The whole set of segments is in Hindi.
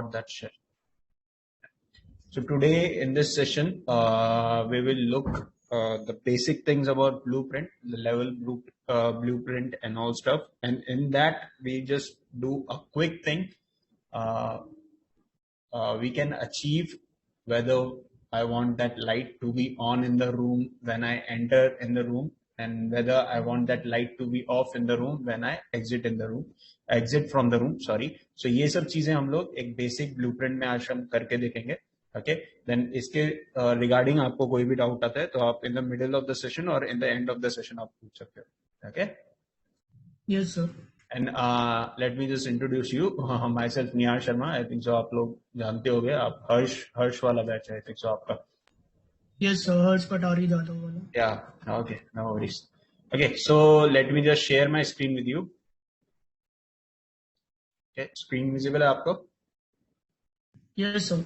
about that shell. So today in this session, we will look the basic things about Blueprint, the level Blueprint and all stuff. And in that, we just do a quick thing. We can achieve whether I want that light to be on in the room when I enter in the room, and whether I want that light to be off in the room when I exit from the room. Sorry. So ये सब चीजें हम लोग एक बेसिक ब्लूप्रिंट में आज हम करके देखेंगे. Okay. Then इसके regarding आपको कोई भी डाउट आता है तो आप in the middle of the session or in the end of the session आप पूछ सकते हो. Okay. Yes, sir. And let me just introduce you. Myself Nihar Sharma. I think so आप लोग जानते होंगे. आप हर्ष वाला बैच है. I think so आपका. Yes, sir. Harsh Patari Jadhav wala. Yeah. Okay. No worries. Okay. So let me just share my screen with you. Okay. Screen visible है आपको? Yes, sir.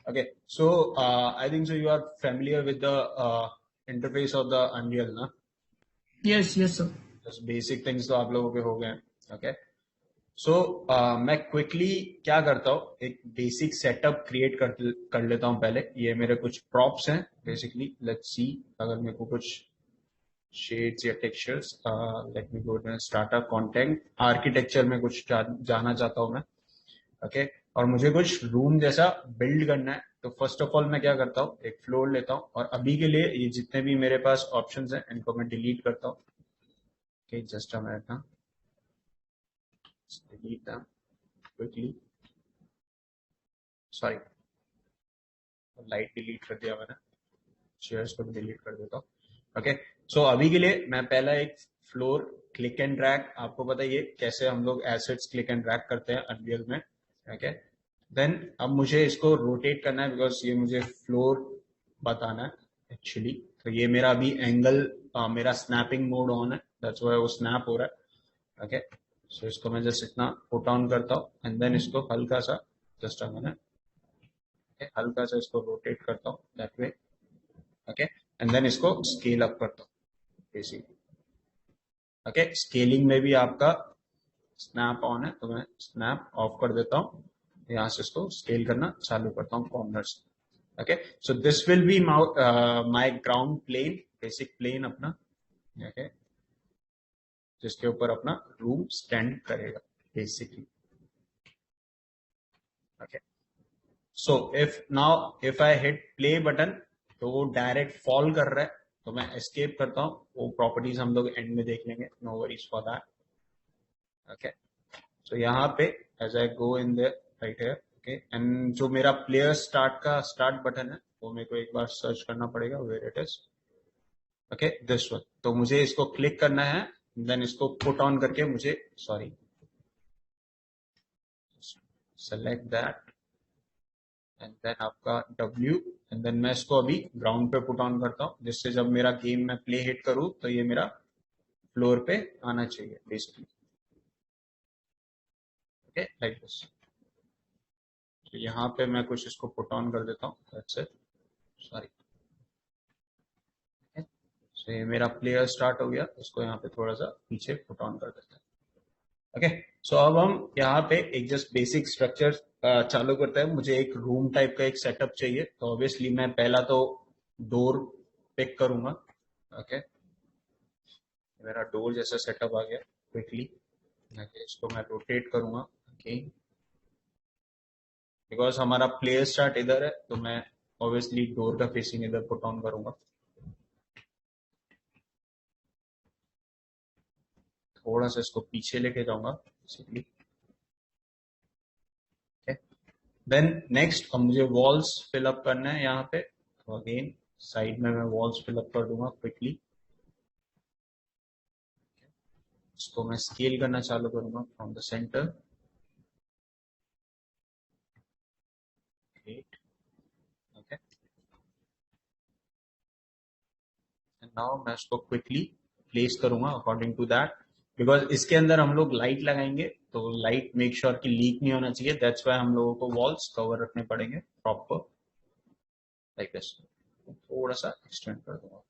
Okay. So I think so you are familiar with the interface of the Unreal, ना? Yes, sir. Just basic things तो आप लोगों के हो गए. Okay. सो मैं क्विकली क्या करता हूँ, एक बेसिक सेटअप क्रिएट कर लेता हूँ पहले. ये मेरे कुछ प्रॉप्स हैं बेसिकली. लेट्स सी अगर मेरे को कुछ शेड्स या textures. Let me go to startup content architecture में कुछ जाना चाहता हूँ मैं. ओके. और मुझे कुछ रूम जैसा बिल्ड करना है. तो फर्स्ट ऑफ ऑल मैं क्या करता हूँ, एक फ्लोर लेता हूँ और अभी के लिए ये जितने भी मेरे पास ऑप्शंस हैं इनको मैं डिलीट करता हूँ. ओके. जस्ट अ मिनट ना. Delete them quickly. Sorry, light delete कर दिया मैंने. शेयर्स को भी डिलीट कर देता हूँ. ओके. सो अभी के लिए मैं पहला एक फ्लोर क्लिक एंड ड्रैग. आपको पता है ये कैसे हम लोग एसेट्स क्लिक एंड ड्रैग करते हैं अनरियल में. ओके. देन अब मुझे इसको रोटेट करना है बिकॉज ये मुझे फ्लोर बताना है एक्चुअली. तो ये मेरा अभी एंगल मेरा स्नैपिंग मोड ऑन है. दैट्स व्हाई वो स्नैप हो रहा है. ओके. सो इसको मैं जस्ट इतना पुट ऑन करता हूँ एंड देन इसको हल्का सा जस्ट हल्का सा इसको रोटेट करता हूँ that way. Okay. And then इसको स्केल अप करता हूँ बेसिकली. ओके. स्केलिंग में भी आपका स्नैप ऑन है तो मैं स्नैप ऑफ कर देता हूँ. यहाँ से इसको स्केल करना चालू करता हूँ corners. Okay. So this will be my ground plane, basic plane अपना. ओके. जिसके ऊपर अपना रूम स्टैंड करेगा basically. Okay. So if I hit play button तो वो डायरेक्ट फॉल कर रहा है तो मैं एस्केप करता हूँ. वो प्रॉपर्टीज हम लोग एंड में देख लेंगे. No worries for that. Okay. So यहाँ पे as I go in there right here. Okay. And जो मेरा प्लेयर स्टार्ट बटन है वो मेरे को एक बार सर्च करना पड़ेगा. Where it is. Okay. This one. तो मुझे इसको क्लिक करना है. देन इसको पुट ऑन करके मुझे सेलेक्ट दैट एंड देन आपका W एंड देन मैं इसको अभी ग्राउंड पे पुट ऑन करता हूँ जिससे जब मेरा गेम में प्ले हिट करूँ तो ये मेरा फ्लोर पे आना चाहिए बेसिकली. ओके. Like this. तो यहाँ पे मैं कुछ इसको पुट ऑन कर देता हूँ. That's it. सॉरी. सो ये मेरा प्लेयर स्टार्ट हो गया. इसको यहाँ पे थोड़ा सा पीछे पुट ऑन कर देते हैं. ओके. सो अब हम यहाँ पे एक जस्ट बेसिक स्ट्रक्चर चालू करते हैं. मुझे एक रूम टाइप का एक सेटअप चाहिए. तो ऑब्वियसली मैं पहला तो डोर पिक करूंगा. ओके. मेरा डोर जैसा सेटअप आ गया क्विकली. इसको मैं रोटेट करूंगा. ओके. बिकॉज हमारा प्लेयर स्टार्ट इधर है तो मैं ऑब्वियसली डोर का फेसिंग इधर पुट ऑन करूंगा. थोड़ा सा इसको पीछे लेके जाऊंगा बेसिकली. देन नेक्स्ट अब मुझे वॉल्स फिलअप करना है यहाँ पे. तो अगेन साइड में मैं वॉल्स फिलअप कर दूंगा क्विकली. इसको मैं स्केल करना चालू करूंगा from the centre. Okay. And now मैं इसको क्विकली प्लेस करूंगा अकॉर्डिंग टू दैट. बिकॉज इसके अंदर हम लोग लाइट लगाएंगे तो लाइट मेक श्योर कि लीक नहीं होना चाहिए. दैट्स वाई हम लोगों को वॉल्स कवर रखने पड़ेंगे प्रॉपर लाइक दिस. थोड़ा सा एक्सटेंड कर दूंगा.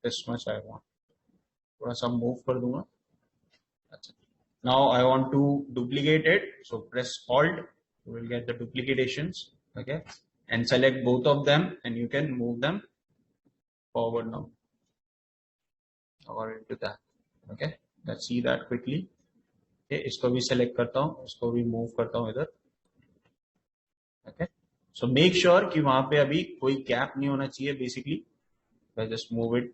This much I want. थोड़ा सा मूव कर दूंगा. अच्छा. now I want to duplicate it, so press Alt, you will get the duplications, okay, and select both of them and you can move them forward now or into that. Okay, let's see that quickly. Okay, इसको भी select करता हूँ, इसको भी move करता हूँ इधर. Okay, so make sure कि वहां पे अभी कोई gap नहीं होना चाहिए basically. I just move it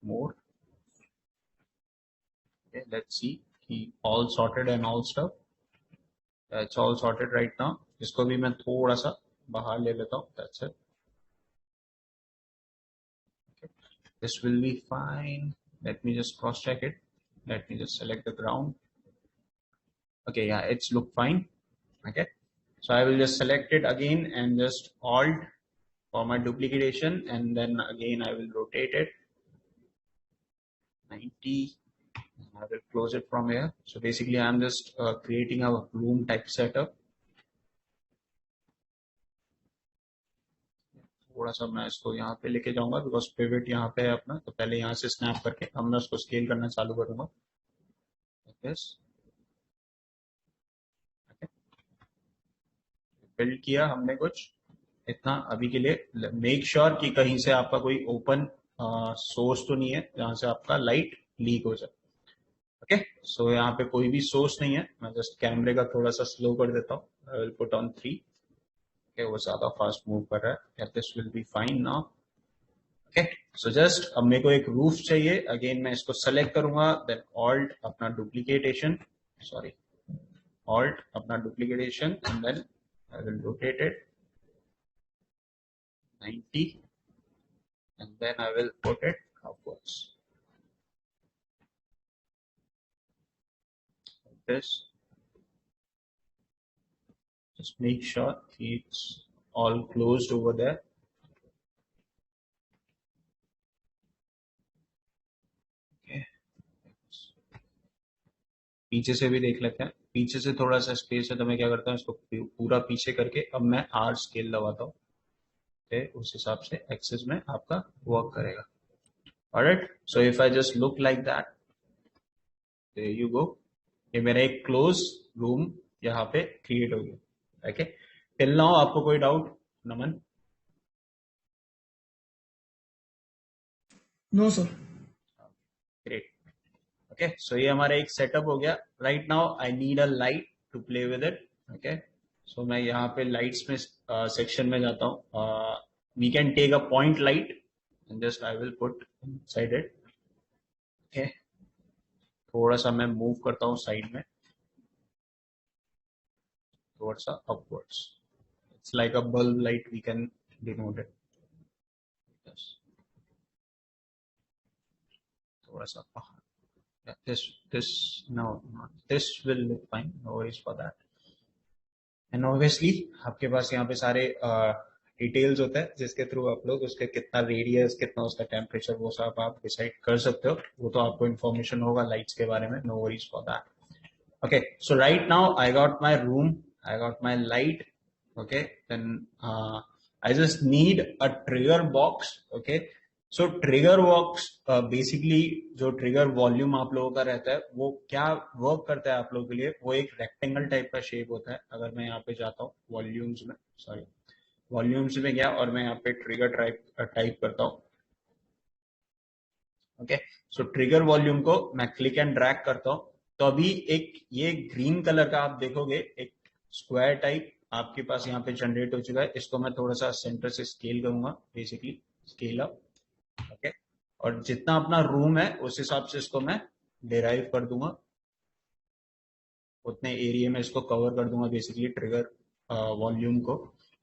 more. Okay, let's see. He all sorted and all stuff. It's all sorted right now. इसको भी मैं थोड़ा सा बाहर ले लेता हूँ. That's it. Okay. This will be fine. Let me just cross check it. Let me just select the ground. Okay, yeah, it's look fine. Okay, so I will just select it again and just Alt for my duplication, and then again I will rotate it 90. I will close it from here. So basically I'm just creating a room type setup. थोड़ा सा मैं इसको यहाँ पे लेके जाऊंगा बिकॉज पिवट यहाँ पे है अपना, तो पहले यहाँ से स्नैप करके अब मैं उसको स्केल करना चालू करूंगा. बिल्ड किया हमने कुछ इतना अभी के लिए. मेक श्योर कि कहीं से आपका कोई ओपन सोर्स तो नहीं है जहां से आपका लाइट लीक हो जाए. ओके, सो यहाँ पे कोई भी सोर्स नहीं है. मैं जस्ट कैमरे का थोड़ा सा स्लो कर देता हूँ. आई विल पुट ऑन 3. ओके, वो ज्यादा फास्ट मूव कर रहा है. This will be fine now. Okay, so just अब मेरे को एक रूफ चाहिए. अगेन मैं इसको सेलेक्ट करूंगा, देन ऑल्ट अपना डुप्लीकेटेशन, सॉरी ऑल्ट अपना duplication, and then I will rotate it 90, and then I will put it upwards like this. Just make sure it's all closed over there. Okay. पीछे से भी देख लेते हैं. पीछे से थोड़ा सा स्पेस है तो मैं क्या करता हूँ, इसको पूरा पीछे करके अब मैं R स्केल दबाता हूँ. उस हिसाब से एक्सेस में आपका वर्क करेगा. Alright, so if I just look like that, there you go. ये मेरा एक क्लोज रूम यहाँ पे क्रिएट हो गया. ओके, टिल नाउ आपको कोई doubt Naman? No sir. Great. Okay, so ये हमारा एक सेटअप हो गया. Right now I need a light to play with it. Okay, so मैं यहाँ पे लाइट्स में सेक्शन में जाता हूँ. We can take a point light and just I will put inside it. Okay, थोड़ा सा मैं मूव करता हूँ साइड में, थोड़ा सा upwards. It's like a bulb light, we can denote it. थोड़ा सा बाहर. this no, not this will look fine, no worries for that. And obviously आपके पास यहाँ पे सारे डिटेल्स होते हैं जिसके थ्रू आप लोग उसके कितना रेडियस, कितना उसका टेम्परेचर, वो सब आप डिसाइड कर सकते हो. वो तो आपको इन्फॉर्मेशन होगा लाइट्स के बारे में. No worries for that. Okay, so right now I got my room, I got my light. Okay, then I just need a trigger box. Okay, so trigger box basically जो ट्रिगर वॉल्यूम आप लोगों का रहता है वो क्या वर्क करता है आप लोगों के लिए, वो एक रेक्टेंगल टाइप का शेप होता है. अगर मैं यहाँ पे जाता हूँ वॉल्यूम्स में, सॉरी वॉल्यूम्स में गया और मैं यहाँ पे ट्रिगर टाइप करता हूँ. ओके, सो ट्रिगर वॉल्यूम को मैं क्लिक एंड ड्रैग करता हूँ. तो अभी एक ये ग्रीन कलर का आप देखोगे एक स्क्वायर टाइप आपके पास यहाँ पे जनरेट हो चुका है. इसको मैं थोड़ा सा सेंटर से स्केल करूंगा, बेसिकली स्केल अप. ओके, और जितना अपना रूम है उस हिसाब से इसको मैं डिराइव कर दूंगा, उतने एरिया में इसको कवर कर दूंगा बेसिकली ट्रिगर वॉल्यूम को.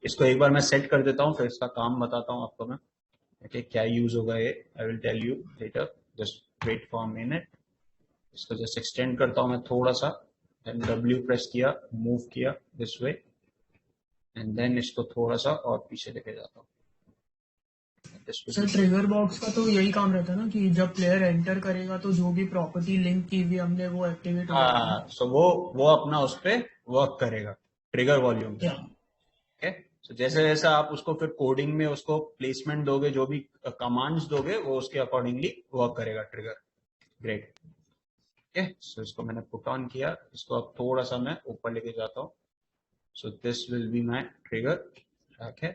इसको एक बार मैं सेट कर देता हूँ, फिर इसका काम बताता हूँ आपको मैं. ओके, क्या यूज होगा ये I will tell you later, just wait for a minute. इसको जस्ट एक्सटेंड करता हूँ मैं थोड़ा सा, देन W प्रेस किया, मूव किया दिस वे, एंड देन इसको थोड़ा सा और पीछे लेके जाता हूँ. सर ट्रिगर बॉक्स का तो यही काम रहता है ना कि जब प्लेयर एंटर करेगा तो जो भी प्रॉपर्टी लिंक की हुई हमने वो एक्टिवेट हो जाएगा. हाँ, सो वो अपना उस पर वर्क करेगा ट्रिगर वॉल्यूम. ओके, सो जैसे जैसे आप उसको फिर कोडिंग में उसको प्लेसमेंट दोगे, जो भी कमांड्स दोगे वो उसके अकॉर्डिंगली वर्क करेगा ट्रिगर. ग्रेट. ओके, सो इसको मैंने पुट ऑन किया, इसको अब थोड़ा सा मैं ऊपर लेके जाता हूँ. So this will be my trigger. Okay,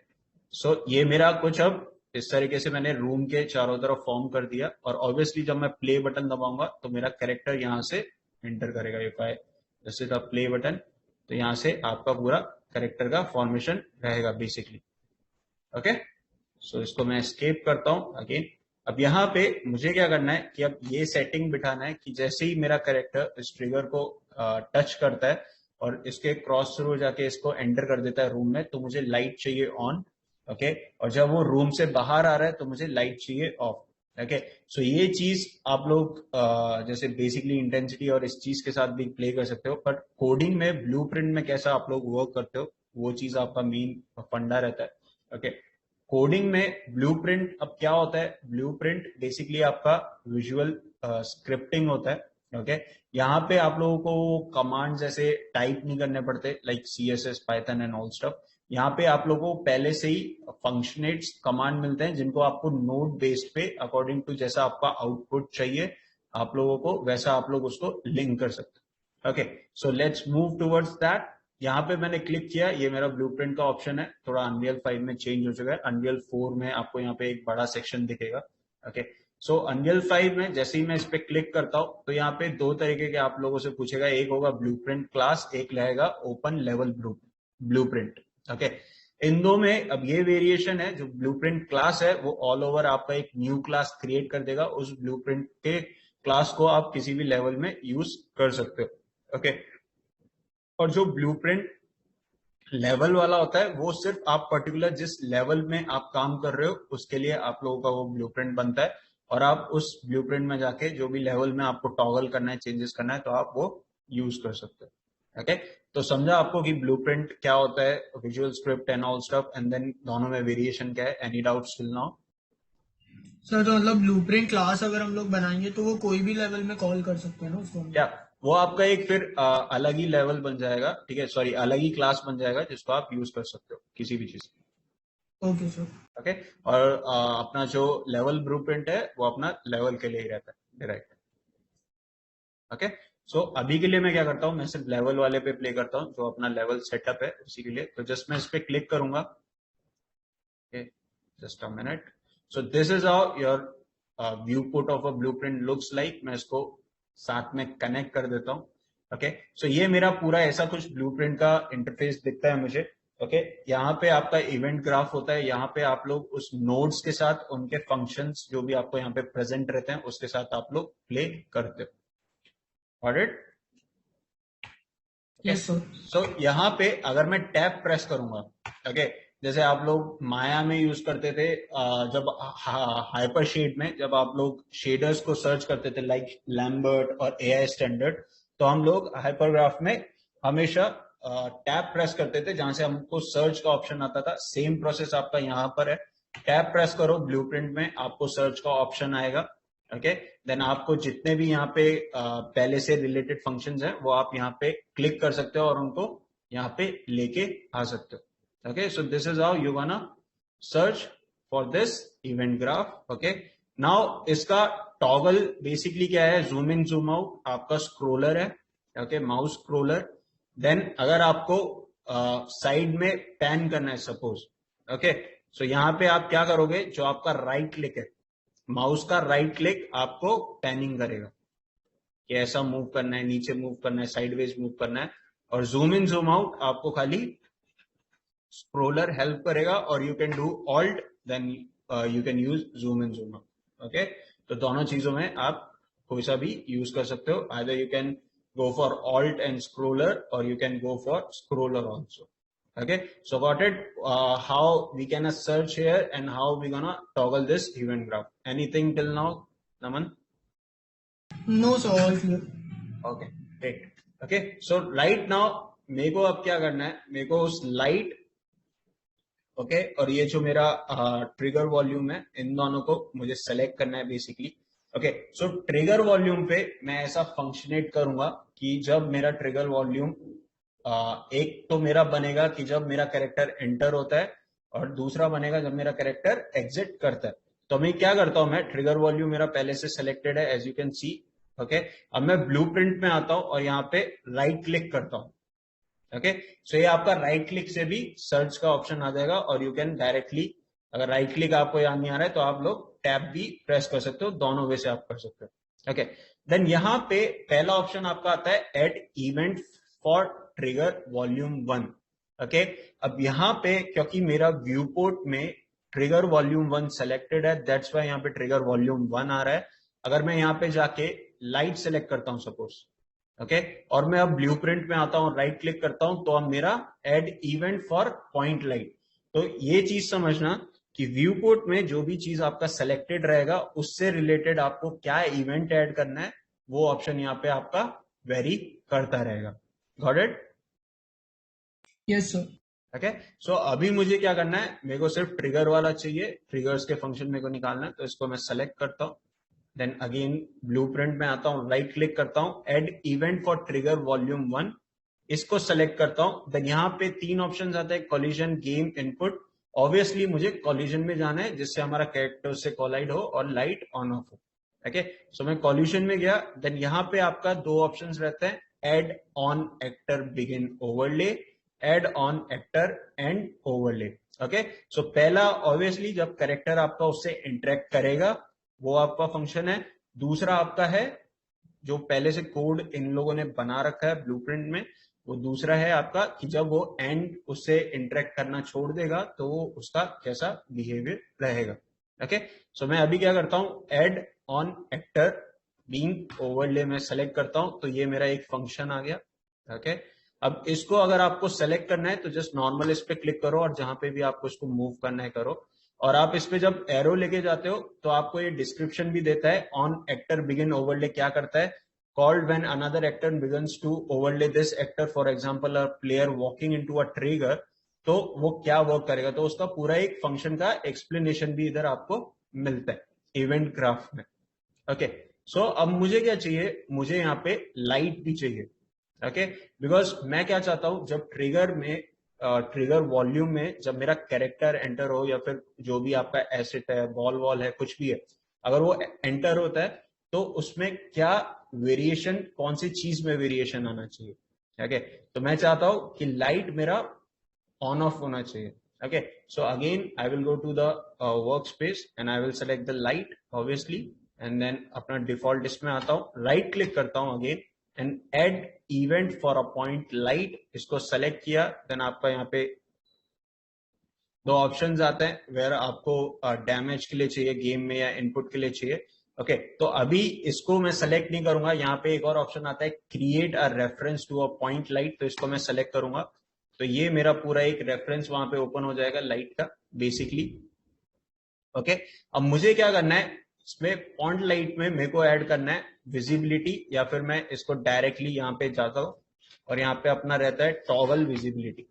so ये मेरा कुछ अब इस तरीके से मैंने रूम के चारों तरफ फॉर्म कर दिया. और ऑब्वियसली जब मैं प्ले बटन दबाऊंगा तो मेरा कैरेक्टर यहाँ से एंटर करेगा. इफ आई जैसे द प्ले बटन, तो यहाँ से आपका पूरा कैरेक्टर का फॉर्मेशन रहेगा बेसिकली. ओके, सो इसको मैं एस्केप करता हूं अगेन. अब यहाँ पे मुझे क्या करना है कि अब ये सेटिंग बिठाना है कि जैसे ही मेरा कैरेक्टर इस ट्रिगर को टच करता है और इसके क्रॉस थ्रू जाके इसको एंटर कर देता है रूम में, तो मुझे लाइट चाहिए ऑन. ओके, और जब वो रूम से बाहर आ रहा है तो मुझे लाइट चाहिए ऑफ. ओके, सो ये चीज आप लोग जैसे बेसिकली इंटेंसिटी और इस चीज के साथ भी प्ले कर सकते हो. बट कोडिंग में ब्लूप्रिंट में कैसा आप लोग वर्क करते हो, वो चीज आपका मेन फंडा रहता है. ओके, कोडिंग में ब्लूप्रिंट अब क्या होता है, ब्लूप्रिंट बेसिकली आपका विजुअल स्क्रिप्टिंग होता है. ओके, यहाँ पे आप लोगों को कमांड जैसे टाइप नहीं करने पड़ते like CSS, Python and all stuff. यहाँ पे आप लोगों को पहले से ही फंक्शनेट्स कमांड मिलते हैं जिनको आपको नोड बेस्ड पे अकॉर्डिंग टू जैसा आपका आउटपुट चाहिए आप लोगों को वैसा आप लोग उसको लिंक कर सकते हैं. Okay, so let's move towards that. यहाँ पे मैंने क्लिक किया, ये मेरा ब्लूप्रिंट का ऑप्शन है. थोड़ा अनरियल 5 में चेंज हो चुका है. अनरियल 4 में आपको यहाँ पे एक बड़ा सेक्शन दिखेगा. ओके, सो अनरियल 5 में जैसे ही मैं इस पे क्लिक करता हूं तो यहाँ पे दो तरीके के आप लोगों से पूछेगा. एक होगा ब्लूप्रिंट क्लास, एक रहेगा ओपन लेवल ब्लूप्रिंट. ओके, इन दो में अब ये वेरिएशन है. जो ब्लूप्रिंट क्लास है वो ऑल ओवर आपका एक न्यू क्लास क्रिएट कर देगा. उस ब्लूप्रिंट के क्लास को आप किसी भी लेवल में यूज कर सकते हो. ओके, और जो ब्लूप्रिंट लेवल वाला होता है वो सिर्फ आप पर्टिकुलर जिस लेवल में आप काम कर रहे हो उसके लिए आप लोगों का वो ब्लूप्रिंट बनता है. और आप उस ब्लूप्रिंट में जाके जो भी लेवल में आपको टॉगल करना है, चेंजेस करना है, तो आप वो यूज कर सकते हो. ओके, तो समझा आपको कि ब्लूप्रिंट क्या होता है, visual script and all stuff, and then दोनों में वेरिएशन क्या है. Any doubt still now? Sir तो मतलब ब्लूप्रिंट क्लास अगर हम लोग बनाएंगे तो वो कोई भी लेवल में कॉल कर सकते हैं ना उसको? क्या वो आपका एक फिर अलग ही लेवल बन जाएगा. ठीक है, सॉरी, अलग ही क्लास बन जाएगा जिसको आप यूज कर सकते हो किसी भी चीज. Okay sir. ओके, और अपना जो लेवल ब्लूप्रिंट है वो अपना लेवल के लिए ही रहता है डायरेक्ट. ओके, सो अभी के लिए मैं क्या करता हूँ, मैं सिर्फ लेवल वाले पे प्ले करता हूँ जो अपना लेवल सेटअप है उसी के लिए. तो जस्ट मैं इस पे क्लिक करूंगा. Okay, just a minute. So this is how your view put of a blueprint looks like. मैं इसको साथ में कनेक्ट कर देता हूँ. ओके, सो ये मेरा पूरा ऐसा कुछ ब्लूप्रिंट का इंटरफेस दिखता है मुझे. ओके, यहाँ पे आपका इवेंट ग्राफ होता है. यहाँ पे आप लोग उस नोड्स के साथ उनके फंक्शंस जो भी आपको यहाँ पे प्रेजेंट रहते हैं उसके साथ आप लोग प्ले करते हो. Alright, yes sir. सो यहाँ पे अगर मैं टैब प्रेस करूंगा, ओके, जैसे आप लोग माया में यूज करते थे, जब हाइपर शेड में जब आप लोग शेडर्स को सर्च करते थे लाइक लैम्बर्ट और AI स्टैंडर्ड, तो हम लोग हाइपरग्राफ में हमेशा टैब प्रेस करते थे जहां से हमको सर्च का ऑप्शन आता था. सेम प्रोसेस आपका यहाँ पर है. टैब प्रेस करो ब्लूप्रिंट में, आपको सर्च का ऑप्शन आएगा. ओके, देन आपको जितने भी यहाँ पे पहले से रिलेटेड फंक्शंस हैं वो आप यहाँ पे क्लिक कर सकते हो और उनको यहाँ पे लेके आ सकते हो. Okay, so this is how you wanna search for this event graph. Okay, now इसका toggle basically क्या है, zoom in zoom out आपका scroller है. Okay, mouse scroller. Then अगर आपको साइड में पैन करना है सपोज, ओके, सो यहाँ पे आप क्या करोगे, जो आपका राइट क्लिक है, माउस का राइट क्लिक आपको पैनिंग करेगा कि ऐसा मूव करना है, नीचे मूव करना है, साइडवेज मूव करना है. और जूम इन जूम आउट आपको खाली स्क्रोलर हेल्प करेगा. और you can do alt, then you can use zoom in zoom out. Okay, तो दोनों चीजों में आप कोई सा भी यूज कर सकते हो. Either you can go for alt and scroller or you can go for scroller also. Okay, so got it. How we can search here and how we gonna toggle this event graph. Anything till now, Naman? No sir, all clear. Okay, great. Okay, so right now मेरे को अब क्या करना है, मेरे को उस लाइट, ओके, और ये जो मेरा ट्रिगर वॉल्यूम है, इन दोनों को मुझे सेलेक्ट करना है basically. Okay, so trigger volume पे मैं ऐसा फंक्शनेट करूंगा कि जब मेरा ट्रिगर वॉल्यूम एक तो मेरा बनेगा कि जब मेरा कैरेक्टर एंटर होता है और दूसरा बनेगा जब मेरा कैरेक्टर एग्जिट करता है. तो मैं क्या करता हूं, मैं ट्रिगर वॉल्यूम मेरा पहले से सिलेक्टेड है as you can see. Okay, अब मैं ब्लूप्रिंट में आता हूं और यहाँ पे राइट क्लिक करता हूं। ओके, सो ये आपका राइट क्लिक से भी सर्च का ऑप्शन आ जाएगा और यू कैन डायरेक्टली, अगर राइट क्लिक आपको याद नहीं आ रहा है तो आप लोग टैब भी प्रेस कर सकते हो, दोनों वे से आप कर सकते हो। ओके, देन यहाँ पे पहला ऑप्शन आपका आता है add event for trigger volume 1। Okay, अब यहाँ पे क्योंकि मेरा व्यू पोर्ट में ट्रिगर वॉल्यूम 1 सेलेक्टेड है, दैट्स वाई यहाँ पे ट्रिगर वॉल्यूम 1 आ रहा है। अगर मैं यहाँ पे जाके लाइट सेलेक्ट करता हूं सपोज, ओके, और मैं अब ब्लूप्रिंट में आता हूं, राइट क्लिक करता हूं, तो अब मेरा add event for point light. तो ये चीज समझना कि व्यू पोर्ट में जो भी चीज आपका सेलेक्टेड रहेगा उससे रिलेटेड आपको क्या इवेंट ऐड करना है, वो ऑप्शन यहाँ पे आपका वेरी करता रहेगा। Got it? Yes sir. Okay, so अभी मुझे क्या करना है, मेरे को सिर्फ ट्रिगर वाला चाहिए, ट्रिगर्स के फंक्शन मेरे को निकालना है, तो इसको मैं सेलेक्ट करता हूं। देन अगेन ब्लूप्रिंट में आता हूं, राइट क्लिक करता हूं, add event for trigger volume 1, इसको सेलेक्ट करता हूं। देन यहाँ पे 3 ऑप्शन आते हैं, कॉलिजन, गेम, इनपुट। ऑब्वियसली मुझे कॉलिजन में जाना है जिससे हमारा कैरेक्टर से कोलाइड हो और लाइट ऑन ऑफ हो। ओके, सो मैं कॉल्यूशन में गया। देन यहाँ पे आपका 2 ऑप्शंस रहते हैं, add on actor begin overlap, add on actor end overlap. Okay, so पहला ऑब्वियसली जब कैरेक्टर आपका उससे इंटरेक्ट करेगा वो आपका फंक्शन है। दूसरा आपका है जो पहले से कोड इन लोगों ने बना रखा है ब्लूप्रिंट में, वो दूसरा है आपका कि जब वो एंड उससे इंटरेक्ट करना छोड़ देगा तो वो उसका कैसा बिहेवियर रहेगा। ओके, सो मैं अभी क्या करता हूं, add on actor being overlay में सेलेक्ट करता हूं, तो ये मेरा एक फंक्शन आ गया। ओके, अब इसको अगर आपको सेलेक्ट करना है तो जस्ट नॉर्मल इस पे क्लिक करो और जहां पे भी आपको इसको मूव करना है करो। और आप इस पे जब एरो लेके जाते हो तो आपको ये डिस्क्रिप्शन भी देता है, ऑन एक्टर बिगिन ओवरले क्या करता है, called when another actor begins to overlay this actor, for example a player walking into a trigger, तो वो क्या वर्क करेगा, तो उसका पूरा एक फंक्शन का एक्सप्लेनेशन भी इधर आपको मिलता है इवेंट ग्राफ में। ओके, सो अब मुझे क्या चाहिए, मुझे यहाँ पे लाइट भी चाहिए। ओके, बिकॉज मैं क्या चाहता हूं, जब ट्रिगर में ट्रिगर वॉल्यूम में जब मेरा कैरेक्टर एंटर हो या फिर जो भी आपका एसेट है, बॉल वॉल है, कुछ भी है, अगर वो एंटर होता है तो उसमें क्या वेरिएशन, कौन सी चीज में वेरिएशन आना चाहिए। ओके, तो मैं चाहता हूं कि लाइट मेरा ऑन ऑफ होना चाहिए। Okay, so again I will go to the work space and I will select the light obviously, and then अपना डिफॉल्ट इसमें आता हूं, राइट क्लिक करता हूं again and add event for a point light, इसको सेलेक्ट किया। देन आपका यहाँ पे 2 ऑप्शंस आते हैं, वेयर आपको डैमेज के लिए चाहिए गेम में या इनपुट के लिए चाहिए। ओके, तो अभी इसको मैं सेलेक्ट नहीं करूंगा, यहाँ पे एक और ऑप्शन आता है create a reference to a point light, तो इसको मैं सेलेक्ट करूंगा, तो ये मेरा पूरा एक रेफरेंस वहां पे ओपन हो जाएगा लाइट का बेसिकली। ओके, अब मुझे क्या करना है, इसमें पॉइंट लाइट में मेरे को ऐड करना है विजिबिलिटी, या फिर मैं इसको डायरेक्टली यहाँ पे जाता हूं और यहाँ पे अपना रहता है टॉगल विजिबिलिटी।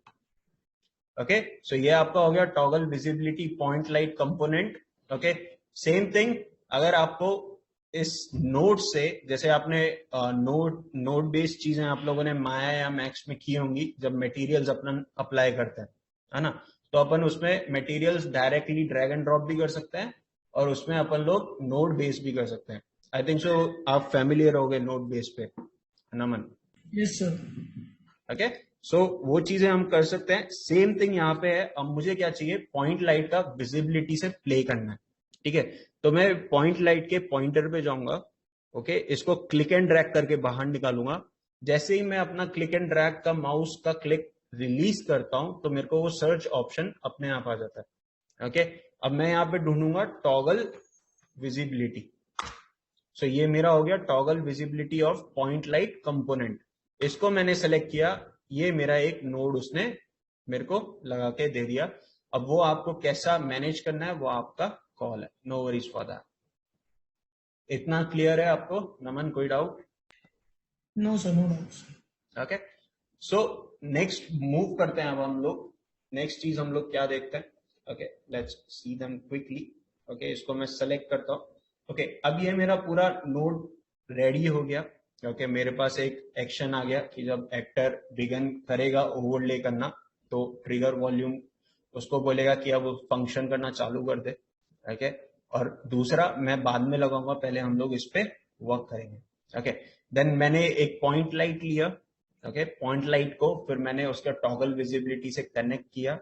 ओके, सो ये आपका हो गया toggle visibility point light component. Okay, same thing अगर आपको इस नोड से, जैसे आपने नोड बेस्ड चीजें आप लोगों ने माया या मैक्स में की होंगी, जब मटेरियल्स अपना अप्लाई करते हैं, है ना, तो अपन उसमें materials directly drag and drop भी कर सकते हैं और उसमें अपन लोग नोड बेस भी कर सकते हैं। आई थिंक सो आप फैमिलियर हो गए नोड बेस पे, Naman? Yes sir. Okay, so वो चीजें हम कर सकते हैं। सेम थिंग यहाँ पे है, अब मुझे क्या चाहिए, पॉइंट लाइट का विजिबिलिटी से प्ले करना है। ठीक है, तो मैं पॉइंट लाइट के पॉइंटर पे जाऊंगा। ओके, इसको क्लिक एंड ड्रैग करके बाहर निकालूंगा। जैसे ही मैं अपना क्लिक एंड ड्रैग का माउस का क्लिक रिलीज करता हूं तो मेरे को वो सर्च ऑप्शन अपने आप आ जाता है। ओके, अब मैं यहाँ पे ढूंढूंगा टॉगल विजिबिलिटी। सो ये मेरा हो गया toggle visibility of point light component, इसको मैंने सेलेक्ट किया, ये मेरा एक नोड उसने मेरे को लगा के दे दिया। अब वो आपको कैसा मैनेज करना है वो आपका कॉल है, नो वरीज फॉर दैट। इतना क्लियर है आपको नमन, कोई doubt? No sir, no doubts. Okay, so next move करते हैं अब हम लोग, नेक्स्ट चीज हम लोग क्या देखते हैं। Okay, let's see them quickly. Okay, इसको मैं सेलेक्ट करता हूं। ओके, अब ये मेरा पूरा नोड रेडी हो गया, क्योंकि मेरे पास एक एक्शन आ गया कि जब एक्टर बिगन करेगा ओवरले करना तो ट्रिगर वॉल्यूम उसको बोलेगा कि अब फंक्शन करना चालू कर दे। ओके, और दूसरा मैं बाद में लगाऊंगा, पहले हम लोग इस पे वर्क करेंगे। ओके, देन मैंने एक पॉइंट लाइट लिया, ओके, पॉइंट लाइट को फिर मैंने उसका टॉगल विजिबिलिटी से कनेक्ट किया,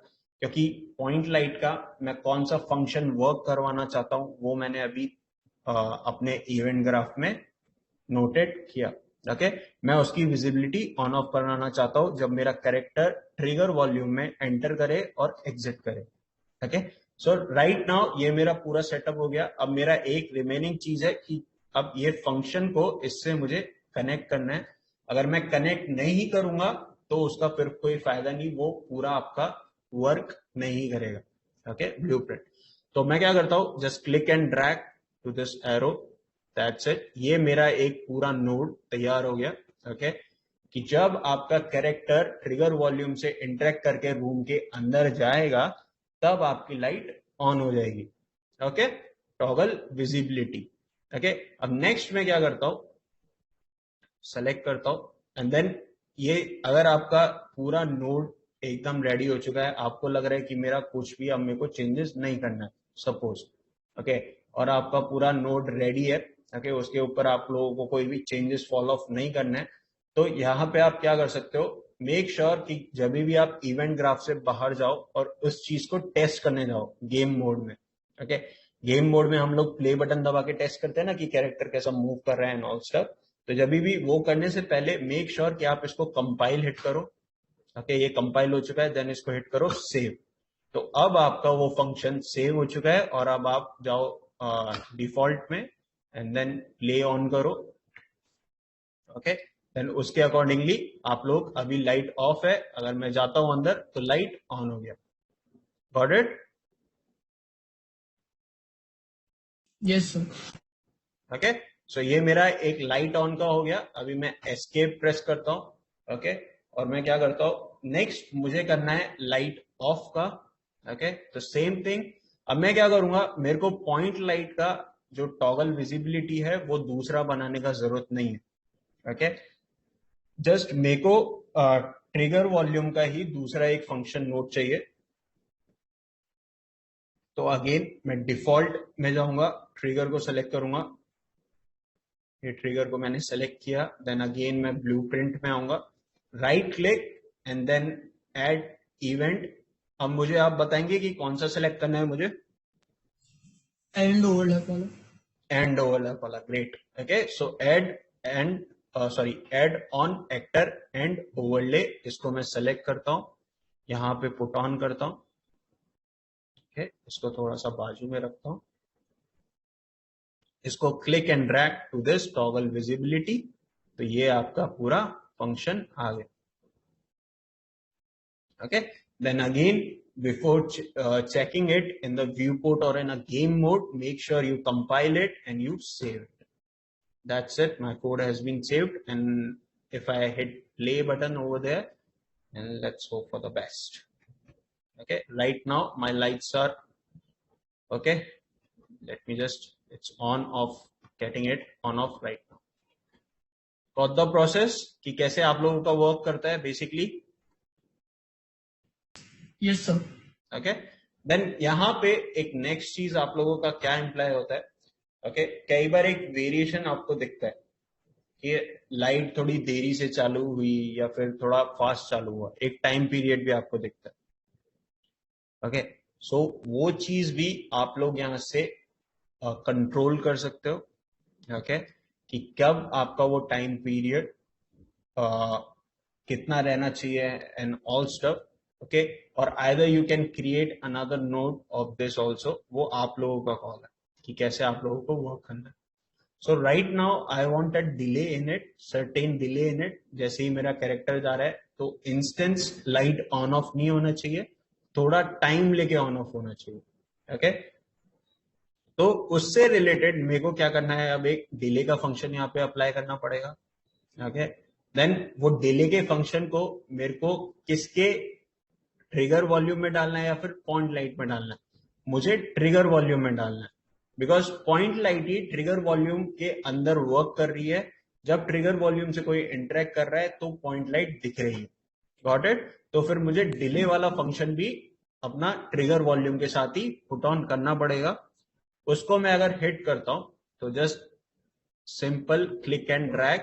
क्योंकि पॉइंट लाइट का मैं कौन सा फंक्शन वर्क करवाना चाहता हूं वो मैंने अभी अपने इवेंट ग्राफ में नोटेड किया। ओके, मैं उसकी विजिबिलिटी ऑन ऑफ कराना चाहता हूं जब मेरा कैरेक्टर ट्रिगर वॉल्यूम में एंटर करे और एग्जिट करे। ओके, सो राइट नाउ ये मेरा पूरा सेटअप हो गया। अब मेरा एक रिमेनिंग चीज है कि अब ये फंक्शन को इससे मुझे कनेक्ट करना है। अगर मैं कनेक्ट नहीं करूंगा तो उसका फिर कोई फायदा नहीं, वो पूरा आपका वर्क नहीं करेगा। Okay, blueprint. तो मैं क्या करता हूं, just click and drag to this arrow, that's it. ये मेरा एक पूरा नोड तैयार हो गया। ओके, कि जब आपका कैरेक्टर ट्रिगर वॉल्यूम से इंटरेक्ट करके रूम के अंदर जाएगा तब आपकी लाइट ऑन हो जाएगी। Okay, toggle visibility. ओके, अब नेक्स्ट में क्या करता हूं, सेलेक्ट करता हूं एंड देन ये अगर आपका पूरा नोड एकदम रेडी हो चुका है, आपको लग रहा है कि मेरा कुछ भी अब मेरे को चेंजेस नहीं करना है सपोज, ओके, और आपका पूरा नोड रेडी है, ओके, उसके ऊपर आप लोगों को कोई भी चेंजेस फॉलो ऑफ नहीं करना है, तो यहाँ पे आप क्या कर सकते हो, मेक श्योर कि जब भी आप इवेंट ग्राफ से बाहर जाओ और उस चीज को टेस्ट करने जाओ गेम मोड में। ओके, गेम मोड में हम लोग प्ले बटन दबा के टेस्ट करते हैं ना कि कैरेक्टर कैसा मूव कर रहा है एंड ऑल स्टफ। तो जब भी वो करने से पहले मेक श्योर कि आप इसको कंपाइल हिट करो। ओके, ये कंपाइल हो चुका है, देन इसको हिट करो सेव। तो अब आपका वो फंक्शन सेव हो चुका है और अब आप जाओ डिफॉल्ट में एंड देन प्ले ऑन करो। ओके, देन उसके अकॉर्डिंगली आप लोग, अभी लाइट ऑफ है, अगर मैं जाता हूं अंदर तो लाइट ऑन हो गया। Got it? Yes sir. Okay, so ये मेरा एक लाइट ऑन का हो गया। अभी मैं एस्केप प्रेस करता हूं। ओके, और मैं क्या करता हूं, नेक्स्ट मुझे करना है लाइट ऑफ का। ओके, तो सेम थिंग। अब मैं क्या करूंगा, मेरे को पॉइंट लाइट का जो टॉगल विजिबिलिटी है वो दूसरा बनाने का जरूरत नहीं है। ओके, जस्ट मेरे को ट्रिगर वॉल्यूम का ही दूसरा एक फंक्शन नोट चाहिए। तो अगेन मैं डिफॉल्ट में जाऊंगा, ट्रिगर को सेलेक्ट करूंगा, ये ट्रिगर को मैंने सेलेक्ट किया, देन अगेन मैं ब्लूप्रिंट में आऊंगा, right click and then add event. अब मुझे आप बताएंगे कि कौन सा सेलेक्ट करना है मुझे? एंड ओवरलैप वाला। एंड ओवरलैप वाला, great. Okay, so add and sorry add on actor end overlay, इसको मैं सेलेक्ट करता हूं, यहां पे पुट ऑन करता हूं। ओके, इसको थोड़ा सा बाजू में रखता हूं, इसको click and drag to this toggle visibility. तो ये आपका पूरा फंक्शन आ गया। Okay, then again before checking it in the viewport or in a game mode, make sure you compile it and you save it. That's it, my code has been saved, and if I hit play button over there, and let's hope for the best. Okay, right now my lights are okay. Let me just, it's on off, getting it on off right now. Got the process कि कैसे आप लोगों का वर्क करता है basically? Yes sir. Okay, then यहाँ पे एक नेक्स्ट चीज आप लोगों का क्या इंप्लाई होता है, ओके, कई बार एक वेरिएशन आपको दिखता है कि लाइट थोड़ी देरी से चालू हुई या फिर थोड़ा फास्ट चालू हुआ, एक टाइम पीरियड भी आपको दिखता है। ओके, सो वो चीज भी आप लोग यहाँ से कंट्रोल कर सकते हो। ओके, कि कब आपका वो टाइम पीरियड कितना रहना चाहिए एंड ऑल स्टफ। ओके, और either you can create another node of this also, वो आप लोगों का कॉल है कि कैसे आप लोगों को वर्क करना है। So right now I want a delay in it, certain delay in it. जैसे ही मेरा कैरेक्टर जा रहा है तो इंस्टेंस लाइट ऑन ऑफ नहीं होना चाहिए, थोड़ा टाइम लेके ऑन ऑफ होना चाहिए। ओके, तो उससे रिलेटेड मेरे को क्या करना है, अब एक डिले का फंक्शन यहाँ पे अप्लाई करना पड़ेगा। ओके, देन वो डिले के फंक्शन को मेरे को किसके ट्रिगर वॉल्यूम में डालना है या फिर पॉइंट लाइट में डालना है? मुझे ट्रिगर वॉल्यूम में डालना है, because point light he trigger volume के अंदर वर्क कर रही है। जब ट्रिगर वॉल्यूम से कोई इंटरेक्ट कर रहा है तो पॉइंट लाइट दिख रही है। Got it? तो फिर मुझे डिले वाला फंक्शन भी अपना ट्रिगर वॉल्यूम के साथ ही पुट ऑन करना पड़ेगा। उसको मैं अगर हिट करता हूं तो just simple click and drag,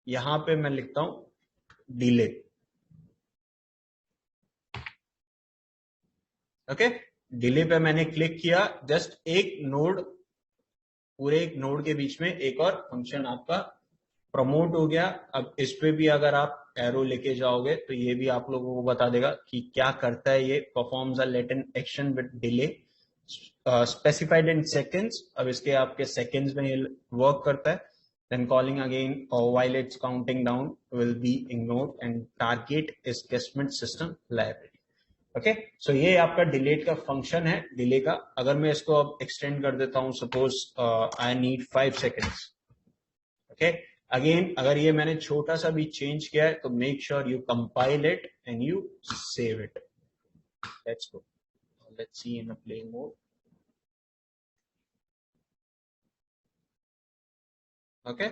यहां पे मैं लिखता हूं डिले। ओके, डिले पे मैंने क्लिक किया, जस्ट एक नोड, पूरे एक नोड के बीच में एक और फंक्शन आपका प्रमोट हो गया। अब इस पे भी अगर आप एरो लेके जाओगे तो ये भी आप लोगों को बता देगा कि क्या करता है ये। Performs a latent action with delay specified in seconds. अब इसके आपके सेकेंड्स में ये वर्क करता है। Then calling again while it's counting down will be ignored and target is Kismet system library. Okay, so ये आपका डिलेट का फंक्शन है डिले का। अगर मैं इसको अब एक्सटेंड कर देता हूं, suppose I need 5 seconds. Okay, again अगर ये मैंने छोटा सा भी चेंज किया है तो make sure you compile it and you save it. Let's go, let's see in a play mode. Okay,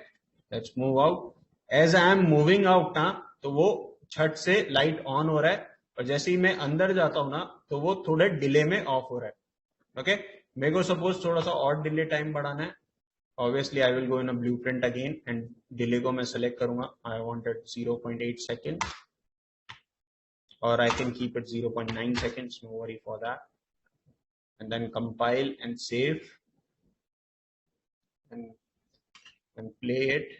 let's move out. As I am moving out ना, तो वो छट से लाइट ऑन हो रहा है, और जैसे ही मैं अंदर जाता हूं ना तो वो थोड़े डिले में ऑफ हो रहा है। ओके, मेरे को सपोज थोड़ा सा और डिले टाइम बढ़ाना है। Obviously, I will go in a blueprint again and delay को मैं select करूंगा. I wanted 0.8 seconds, or I can keep it 0.9 seconds. No worry for that. And then compile and save and play it.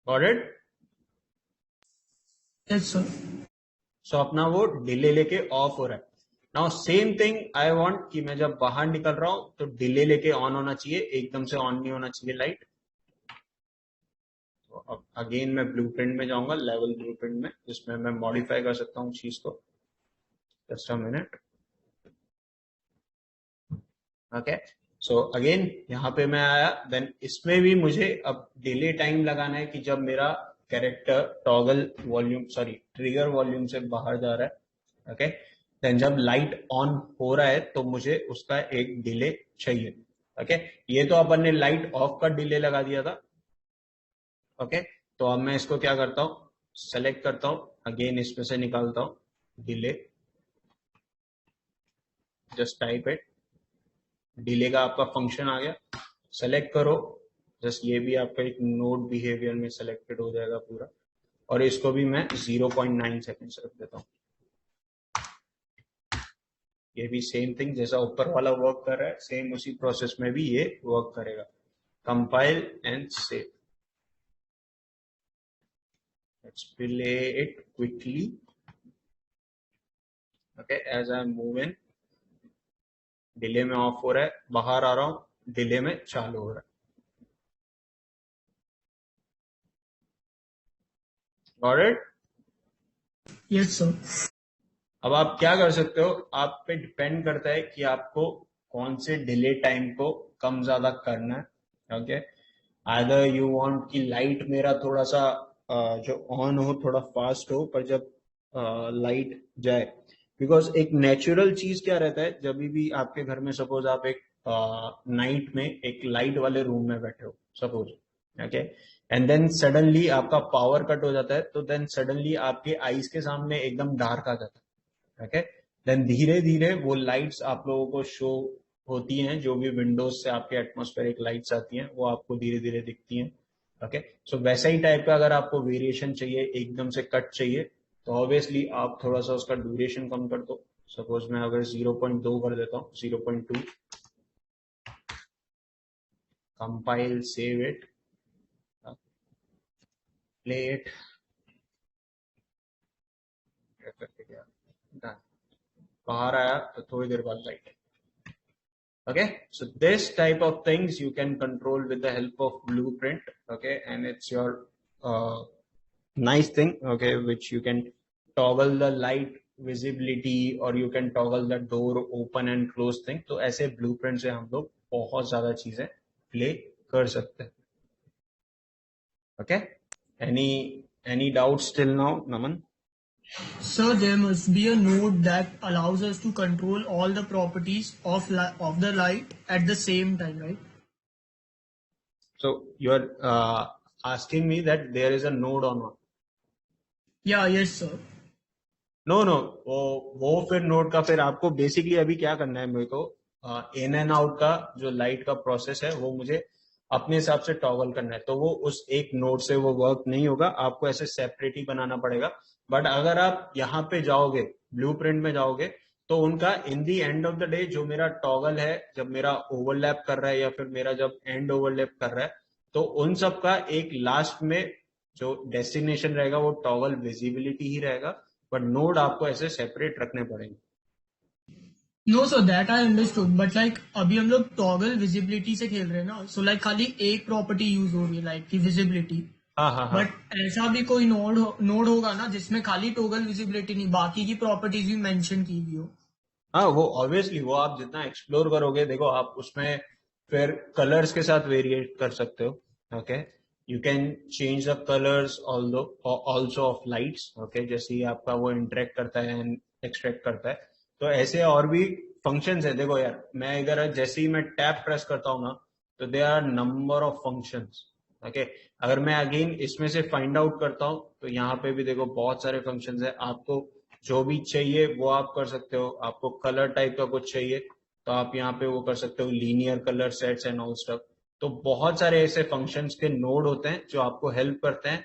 Got it? Yes, sir. So अपना वो डिले लेके ऑफ हो रहा है। Now same thing I want कि मैं जब बाहर निकल रहा हूं तो डिले लेके ऑन होना चाहिए, एकदम से ऑन नहीं होना चाहिए लाइट। तो अब अगेन मैं ब्लूप्रिंट में जाऊंगा, लेवल ब्लूप्रिंट में, जिसमें मैं मॉडिफाई कर सकता हूँ चीज को। Just a minute. Okay, so again यहाँ पे मैं आया, देन इसमें भी मुझे अब डिले टाइम लगाना है कि जब मेरा character toggle volume trigger volume से बाहर जा रहा है। ओके, देन जब लाइट ऑन हो रहा है तो मुझे उसका एक डिले चाहिए। ओके, ये तो अपन ने लाइट ऑफ का डिले लगा दिया था। ओके, तो अब मैं इसको क्या करता हूं, सेलेक्ट करता हूं, अगेन इसमें से निकालता हूं delay, just type it, delay का आपका फंक्शन आ गया, सेलेक्ट करो, जस्ट ये भी आपका एक नोड बिहेवियर में सेलेक्टेड हो जाएगा पूरा, और इसको भी मैं 0.9 सेकेंड्स रख देता हूं। ये भी सेम थिंग जैसा ऊपर वाला वर्क कर रहा है, सेम उसी प्रोसेस में भी ये वर्क करेगा। Compile and save, let's play it quickly. Okay, as I am moving, delay में ऑफ हो रहा है, बाहर आ रहा हूं, डिले में चालू हो रहा है। Got it? Yes, sir. अब आप क्या कर सकते हो, आप पे डिपेंड करता है कि आपको कौन से डिले टाइम को कम ज्यादा करना है। ओके, आइदर यू वांट कि लाइट मेरा थोड़ा सा जो ऑन हो थोड़ा फास्ट हो, पर जब लाइट जाए, बिकॉज एक नेचुरल चीज क्या रहता है, जब भी आपके घर में सपोज आप एक नाइट में एक लाइट वाले रूम में बैठे हो suppose, okay, and then suddenly आपका पावर कट हो जाता है, तो देन सडनली आपके आईज के सामने एकदम डार्क आ जाता है। ओके, देन धीरे धीरे वो लाइट्स आप लोगों को शो होती हैं, जो भी विंडोज से आपके एटमॉस्फेरिक लाइट्स आती हैं वो आपको धीरे धीरे दिखती हैं। ओके, सो वैसा ही टाइप का अगर आपको वेरिएशन चाहिए, एकदम से कट चाहिए, तो ऑब्वियसली आप थोड़ा सा उसका ड्यूरेशन कम कर दो। सपोज मैं अगर 0.2 कर देता हूँ, 0.2, compile, save it, play it, बाहर आया तो थोड़ी देर बाद light. Okay, so this type of things you can control with the help of Blueprint. Okay, and it's your nice thing, okay, which you can toggle the light visibility, or you can toggle the door open and close thing. तो ऐसे Blueprint से हम लोग बहुत ज़्यादा चीजें play कर सकते हैं। Okay, any doubts till now, Naman? Sir, there must be a node that allows us to control all the properties of the light at the same time, right? So you're asking me that there is a node or not? Yeah, yes, sir. No no, वो फिर नोड का फिर आपको बेसिकली अभी क्या करना है, मेरे को इन एंड आउट का जो लाइट का प्रोसेस है वो मुझे अपने हिसाब से टॉगल करना है, तो वो उस एक नोड से वो वर्क नहीं होगा, आपको ऐसे सेपरेट ही बनाना पड़ेगा। बट अगर आप यहाँ पे जाओगे, ब्लूप्रिंट में जाओगे, तो उनका इन दी एंड ऑफ द डे जो मेरा टॉगल है, जब मेरा ओवरलैप कर रहा है या फिर मेरा जब एंड ओवरलैप कर रहा है, तो उन सब का एक लास्ट में जो डेस्टिनेशन रहेगा वो टॉगल विजिबिलिटी ही रहेगा, बट नोड आपको ऐसे सेपरेट रखने पड़ेंगे। No sir, that I understood, but like अभी हम लोग टॉगल विजिबिलिटी से खेल रहे हैं ना, सो लाइक खाली एक प्रॉपर्टी यूज हो रही है लाइट की विजिबिलिटी। हाँ हाँ हाँ। बट ऐसा भी कोई नोड होगा ना जिसमें खाली टॉगल विजिबिलिटी नहीं, बाकी की प्रॉपर्टीज भी मेंशन की हुई हो। हाँ, वो ऑब्वियसली वो आप जितना एक्सप्लोर करोगे, देखो आप उसमें फिर कलर्स के साथ वेरिएट कर सकते हो। Okay, you can change the colours also of lights. Okay, जैसे ही आपका वो इंटरेक्ट करता है एंड एक्सट्रैक्ट करता है, तो ऐसे और भी फंक्शंस है। देखो यार, मैं अगर जैसे ही मैं टैप प्रेस करता हूँ ना, तो they are number of functions. Okay, अगर मैं अगेन इसमें से फाइंड आउट करता हूँ, तो यहाँ पे भी देखो बहुत सारे फंक्शंस है। आपको जो भी चाहिए वो आप कर सकते हो। आपको कलर टाइप का कुछ चाहिए, तो आप यहाँ पे वो कर सकते हो, linear colour sets and all stuff. तो बहुत सारे ऐसे फंक्शंस के नोड होते हैं जो आपको हेल्प करते हैं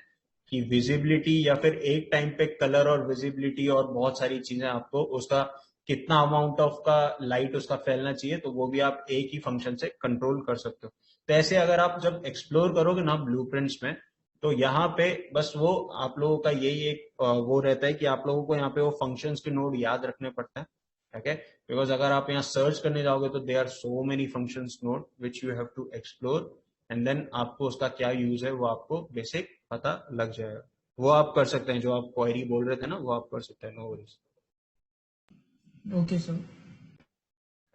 कि विजिबिलिटी या फिर एक टाइम पे कलर और विजिबिलिटी और बहुत सारी चीजें, आपको उसका कितना अमाउंट ऑफ का लाइट उसका फैलना चाहिए, तो वो भी आप एक ही फंक्शन से कंट्रोल कर सकते हो। तो ऐसे अगर आप जब एक्सप्लोर करोगे ना ब्लूप्रिंट्स में, तो यहाँ पे बस वो आप लोगों का यही एक वो रहता है कि आप लोगों को यहाँ पे वो फंक्शंस के नोड याद रखने पड़ते हैं। ठीक है, बिकॉज अगर आप यहाँ सर्च करने जाओगे तो they are so many functions node which you have to explore, and then आपको उसका क्या यूज है वो आपको बेसिक पता लग जाएगा। वो आप कर सकते हैं, जो आप क्वेरी बोल रहे थे ना, वो आप कर सकते हैं, no worries. Okay sir.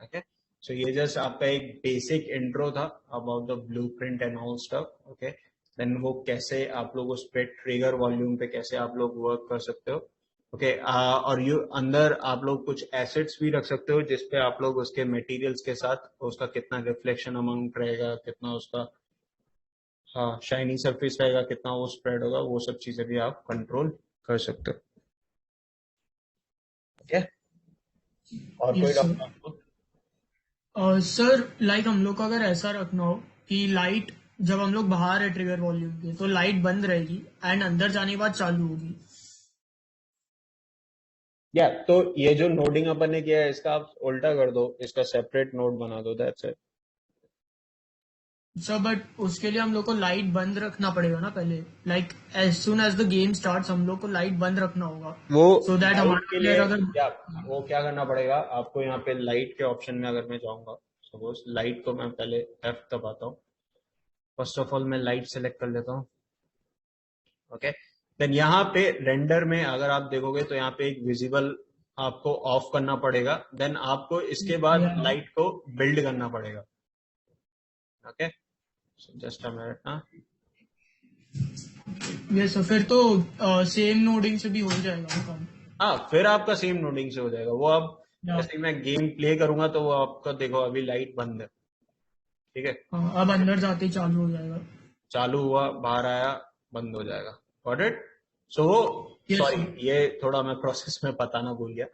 Okay, so ये जस्ट आपका एक बेसिक इंट्रो था about the blueprint and all stuff. Okay, then वो कैसे आप लोग उस पे ट्रिगर वॉल्यूम पे कैसे आप लोग वर्क कर सकते हो। ओके, और यू अंदर आप लोग कुछ एसेट्स भी रख सकते हो जिसपे आप लोग उसके मटेरियल्स के साथ उसका कितना रिफ्लेक्शन अमाउंट रहेगा, कितना उसका हाँ शाइनी सरफेस रहेगा, कितना वो स्प्रेड होगा, वो सब चीजें भी आप कंट्रोल कर सकते हो। ओके, और कोई यस सर। डाउट आपको? सर लाइक हम लोग को अगर ऐसा रखना हो कि लाइट जब हम लोग बाहर है ट्रिगर वॉल्यूम के तो लाइट बंद रहेगी एंड अंदर जाने के बाद चालू होगी। या तो ये जो नोडिंग अपन ने किया है इसका आप उल्टा कर दो, इसका सेपरेट नोड बना दो, दैट्स इट। सर बट उसके लिए हम लोग को लाइट बंद रखना पड़ेगा ना पहले, like as soon as the game start हम लोग को लाइट बंद रखना होगा, वो सो दैट लाइट हमारा के प्लेयर लिए अगर। क्या, वो क्या करना पड़ेगा आपको, यहाँ पे लाइट के ऑप्शन में अगर मैं जाऊंगा, सपोज लाइट को मैं पहले एफ दबाता हूँ। फर्स्ट ऑफ ऑल मैं लाइट सेलेक्ट कर लेता हूँ। ओके, देन यहाँ पे रेंडर में अगर आप देखोगे तो यहाँ पे एक विजिबल आपको ऑफ करना पड़ेगा, देन आपको इसके बाद लाइट को बिल्ड करना पड़ेगा। ओके, जस्ट अ मिनट ना। यस सर, फिर तो सेम नोडिंग से भी हो जाएगा काम। हाँ, फिर आपका सेम नोडिंग से हो जाएगा वो। अब या जैसे ही मैं गेम प्ले करूंगा तो वो आपका देखो अभी लाइट बंद है। ठीक है, हाँ, अब अंदर जाते ही चालू हो जाएगा। चालू हुआ, बाहर आया, बंद हो जाएगा। Got it? So yes sorry, sir. ये थोड़ा मैं प्रोसेस में बताना भूल गया।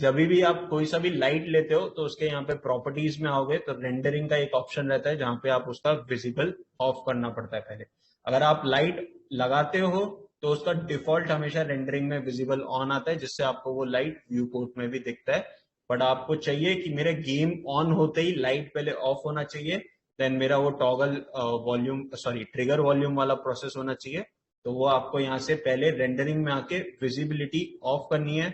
जब भी आप कोई सा भी लाइट लेते हो तो उसके यहाँ पे प्रॉपर्टीज में आओगे तो रेंडरिंग का एक ऑप्शन रहता है जहां पे आप उसका विजिबल ऑफ करना पड़ता है पहले। अगर आप लाइट लगाते हो तो उसका डिफॉल्ट हमेशा रेंडरिंग में विजिबल ऑन आता है, जिससे आपको वो लाइट व्यू पोर्ट में भी दिखता है। बट आपको चाहिए कि मेरे गेम ऑन होते ही लाइट पहले ऑफ होना चाहिए, देन मेरा वो toggle volume sorry trigger volume वाला प्रोसेस होना चाहिए। तो वो आपको यहाँ से पहले रेंडरिंग में आके विजिबिलिटी ऑफ करनी है,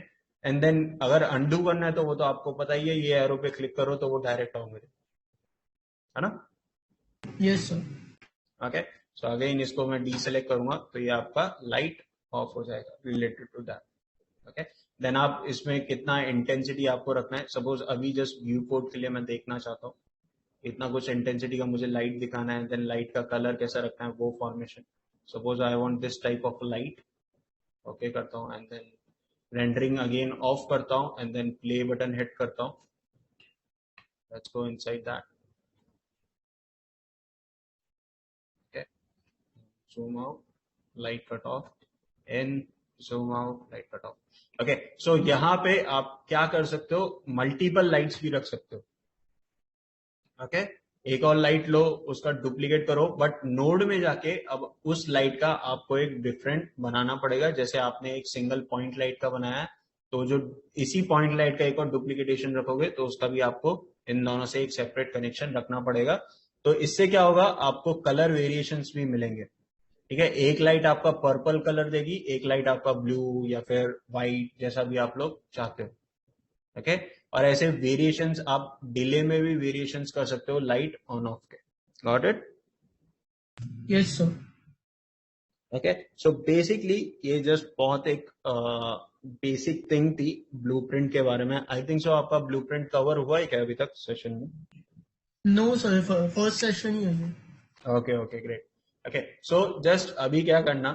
एंड देन अगर अंडू करना है तो वो तो आपको पता ही है, ये एरो पे क्लिक करो तो वो डायरेक्ट ऑन हो है ना। Yes sir. Okay, so again इसको मैं डीसेलेक्ट करूंगा तो ये आपका लाइट ऑफ हो जाएगा related to that. Okay, then आप इसमें कितना इंटेंसिटी आपको रखना है। सपोज अभी जस्ट व्यू पोर्ट के लिए मैं देखना चाहता हूँ इतना कुछ इंटेंसिटी का मुझे लाइट दिखाना है, देन लाइट का कलर कैसा रखना है, वो formation. Suppose I want this type of light. Okay करता हूँ and then rendering again off करता हूँ and then play button hit करता हूँ। Let's go inside that. Okay, zoom out, light cut off, in, zoom out, light cut off. Okay, so यहाँ पे आप क्या कर सकते हो, मल्टीपल लाइट्स भी रख सकते हो. ओके, एक और लाइट लो, उसका डुप्लीकेट करो, बट नोड में जाके अब उस लाइट का आपको एक डिफरेंट बनाना पड़ेगा. जैसे आपने एक सिंगल पॉइंट लाइट का बनाया, तो जो इसी पॉइंट लाइट का एक और डुप्लीकेटेशन रखोगे तो उसका भी आपको इन दोनों से एक सेपरेट कनेक्शन रखना पड़ेगा. तो इससे क्या होगा, आपको कलर वेरिएशंस भी मिलेंगे. ठीक है, एक लाइट आपका पर्पल कलर देगी, एक लाइट आपका ब्लू या फिर व्हाइट, जैसा भी आप लोग चाहते हो. ओके, और ऐसे वेरिएशंस आप डिले में भी वेरिएशंस कर सकते हो लाइट ऑन ऑफ के. Got it? Yes sir. Okay, so basically ये जस्ट बहुत एक बेसिक थिंग थी ब्लूप्रिंट के बारे में. आई थिंक सो आपका ब्लूप्रिंट कवर हुआ है क्या अभी तक सेशन में? नो सर, फर्स्ट सेशन ही है ये. Okay okay, great. Okay, so just अभी क्या करना,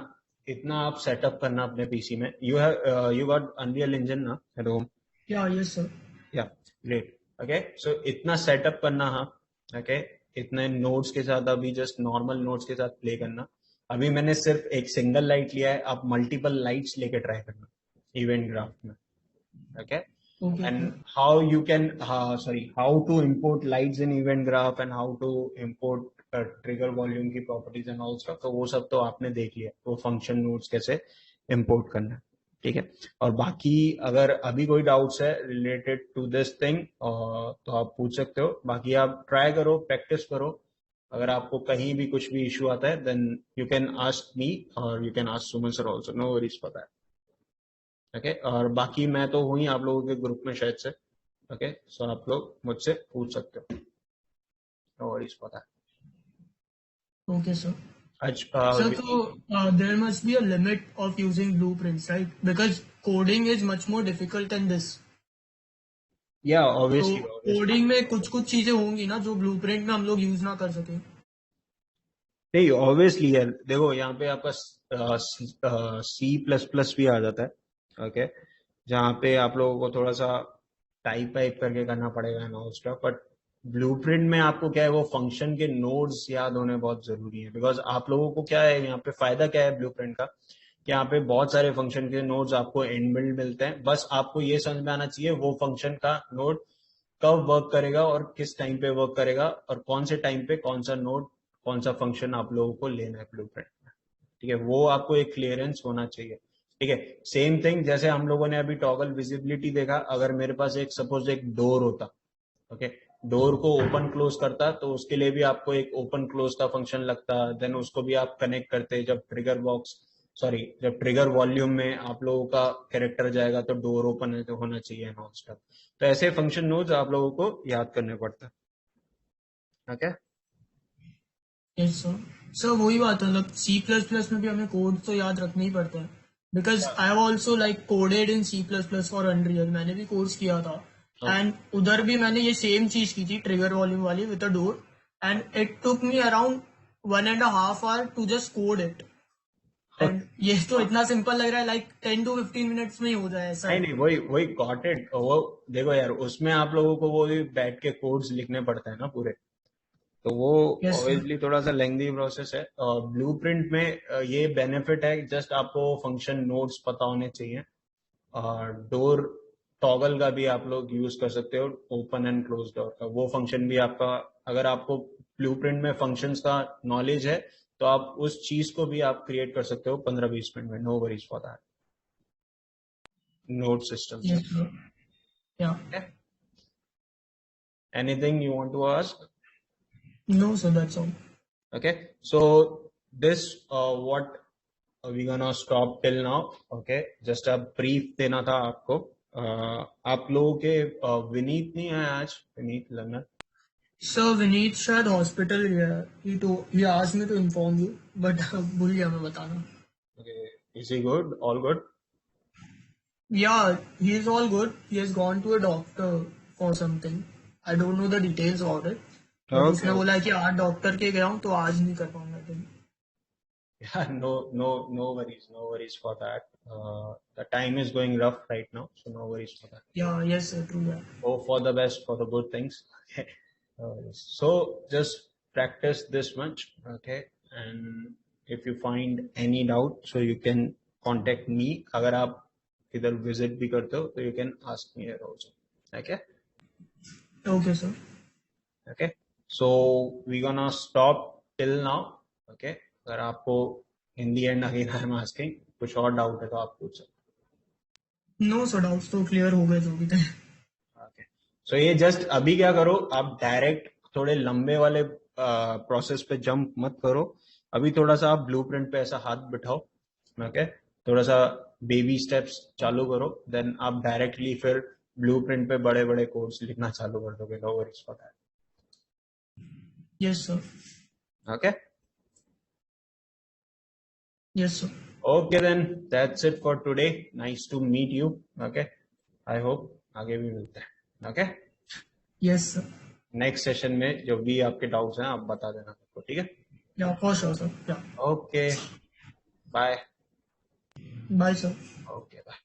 इतना आप सेटअप करना अपने पीसी में. यू गॉट अनरियल इंजन ना एट होम? या यस सर. या, ग्रेट. ओके, सो इतना सेटअप करना. हाँ, ओके, इतने नोड्स के साथ अभी जस्ट नॉर्मल नोड्स के साथ प्ले करना. अभी मैंने सिर्फ एक सिंगल लाइट लिया है, आप मल्टीपल लाइट्स लेके ट्राई करना इवेंट ग्राफ में. Okay, okay and sir. how you can how to import lights in event graph and how to import trigger volume की properties and all stuff. तो वो सब तो आपने देख लिया, वो फंक्शन नोड्स कैसे import करना है. ठीक है, और बाकी अगर अभी कोई डाउट्स है रिलेटेड टू दिस थिंग तो आप पूछ सकते हो. बाकी आप ट्राई करो, प्रैक्टिस करो. अगर आपको कहीं भी कुछ भी इशू आता है then you can ask me और you can ask Suman sir also. No worries for that. Okay, और बाकी मैं तो हूँ ही आप लोगों के ग्रुप में शायद से. ओके, सो आप लोग मुझसे पूछ सकते हो. No worries for that. Okay sir. अच्छा, Sir, so there must be a limit of using blueprints, right? Because coding is much more difficult than this. या तो ऑब्वियसली कोडिंग में कुछ कुछ चीजें होंगी ना जो ब्लूप्रिंट में हम लोग यूज ना कर सके. नहीं, ऑब्वियसली यार, देखो यहाँ पे आपका C++ भी आ जाता है. ओके, जहाँ पे आप लोगों को थोड़ा सा टाइप वाइप करके करना पड़ेगा and all stuff. But blueprint में आपको क्या है, वो फंक्शन के नोड्स याद होने बहुत जरूरी है. बिकॉज आप लोगों को क्या है, यहाँ पे फायदा क्या है ब्लूप्रिंट का, कि यहाँ पे बहुत सारे फंक्शन के नोड्स आपको इनबिल्ट मिलते हैं. बस आपको ये समझ में आना चाहिए वो फंक्शन का नोड कब वर्क करेगा और किस टाइम पे वर्क करेगा, और कौन से टाइम पे कौन सा नोड कौन सा फंक्शन आप लोगों को लेना है ब्लूप्रिंट में. ठीक है, वो आपको एक क्लियरेंस होना चाहिए. ठीक है, सेम थिंग जैसे हम लोगों ने अभी टॉगल विजिबिलिटी देखा. अगर मेरे पास एक सपोज एक डोर होता, ओके, डोर को ओपन क्लोज करता, तो उसके लिए भी आपको एक ओपन क्लोज का फंक्शन लगता. देन उसको भी आप कनेक्ट करते जब ट्रिगर बॉक्स, सॉरी, जब ट्रिगर वॉल्यूम में आप लोगों का कैरेक्टर जाएगा तो डोर ओपन है तो होना चाहिए नॉन स्टॉप. तो ऐसे फंक्शन नोड्स आप लोगों को याद करने पड़ता है. Okay, yes sir. सर वही बात है, मतलब C++ में भी हमें कोड तो याद रखना ही पड़ता है. Because I have also like coded in C++ for unreal. मैंने भी कोर्स किया था. एंड उधर भी मैंने ये सेम चीज की थी, ट्रिगर वॉल्यूम वाली with a door. And it took me around 1.5 hour to just code it. And ये तो इतना सिंपल लग रहा है, लाइक 10 to 15 मिनट्स में ही हो जाए ऐसा नहीं है. नहीं, वही वही गॉट इट. वो देखो यार, उसमें आप लोगों को वो भी बैठ के कोड्स लिखने पड़ते हैं ना पूरे, तो वो यस सर. ऑब्वियसली थोड़ा सा लेंथी प्रोसेस है. ब्लूप्रिंट में ये बेनिफिट है, जस्ट आपको फंक्शन नोड्स पता होने चाहिए. और डोर टॉगल का भी आप लोग यूज कर सकते हो, ओपन एंड क्लोज डोर का वो फंक्शन भी आपका. अगर आपको ब्लूप्रिंट में फंक्शंस का नॉलेज है तो आप उस चीज को भी आप क्रिएट कर सकते हो 15-20 मिनट में. No worries for that. Node system से. Yes sir. Ya. Anything you want to ask? No sir, that's all. Okay, so this what we gonna stop till now. Okay, just a brief देना था आपको. आप लोगों के विनीत नहीं है आज, विनीत लर्नर. सर विनीत शायद हॉस्पिटल गया है. he asked me to inform you, but भूल गया मैं बताना. Okay, is he good? All good? Yeah, he is all good. He has gone to a doctor for something. I don't know the details about it. But Okay, उसने okay. बोला कि आज डॉक्टर के गया हूँ तो आज नहीं कर पाऊंगा दिन. Yeah, no worries, no worries for that. The time is going rough right now, so no worries for that. Yeah, yes sir, true that. Hope for the best, for the good things. So just practice this much, okay? And if you find any doubt, so you can contact me. अगर आप इधर विजिट भी करते हो तो you can ask me here also. Okay Okay, sir. Okay. So we gonna stop till now. Okay. अगर आपको Hindi and again I am asking कुछ और डाउट है तो आप पूछ सकते No, sir. Doubts तो क्लियर हो गए जो भी थे. हो. ओके. सो ये जस्ट अभी क्या करो, आप डायरेक्ट थोड़े लंबे वाले प्रोसेस पे जंप मत करो. अभी थोड़ा सा आप ब्लूप्रिंट पे ऐसा हाथ बिठाओ. ओके. थोड़ा सा बेबी स्टेप्स चालू करो, देन आप डायरेक्टली फिर ब्लूप्रिंट पे बड़े बड़े कोड्स लिखना चालू कर दोगे. No worries for that. Yes, sir. Okay. Yes, sir. Okay then, that's it for today. Nice to meet you. Okay. I hope आगे भी मिलते हैं. Okay. Yes, sir. Next session में जो भी आपके डाउट्स हैं आप बता देना सबको. ठीक है. Yeah, for sure, sir. Yeah. Okay. Bye. Bye, sir. Okay bye.